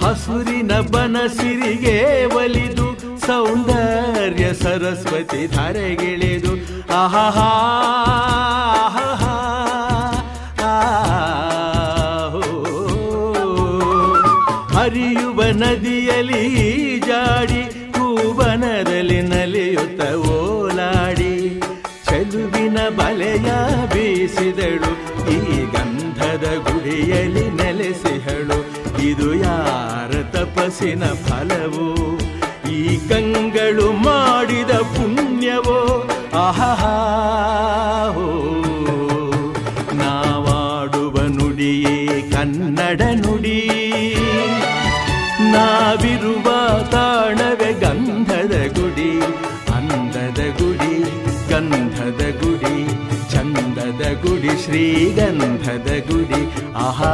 ಹಸುರಿನ ಬನಸಿರಿಗೆ ಒಲಿದು ಸೌಂದರ್ಯ ಸರಸ್ವತಿ ಧರೆಗಿಳಿದು ಆಹಾ ಹರಿಯುವ ನದಿಯಲ್ಲಿ ಜಾಡಿ ಹೂವನದಲ್ಲಿ ನಲಿಯುತ್ತ ಓಲಾಡಿ ಚೆಲುವಿನ ಬಲೆಯ ಬೀಸಿದಳು ಈ ಗಂಧದ ಗುಡಿಯಲ್ಲಿ ನೆಲೆಸಿಹಳು. ಇದು ಯಾರ ತಪಸ್ಸಿನ ಫಲವೋ, ಈ ಕಂಗಳು ಮಾಡಿದ ಪುಣ್ಯವೋ ಆಹಾ. ನಾವಾಡುವ ನುಡಿಯೇ ಕನ್ನಡ ನುಡಿ, ನಾವಿರುವ ತಾಣವೇ ಗಂಧದ ಗುಡಿ. ಅಂದದ ಗುಡಿ, ಗಂಧದ ಗುಡಿ, ಚಂದದ ಗುಡಿ, ಶ್ರೀಗಂಧದ ಗುಡಿ ಆಹಾ.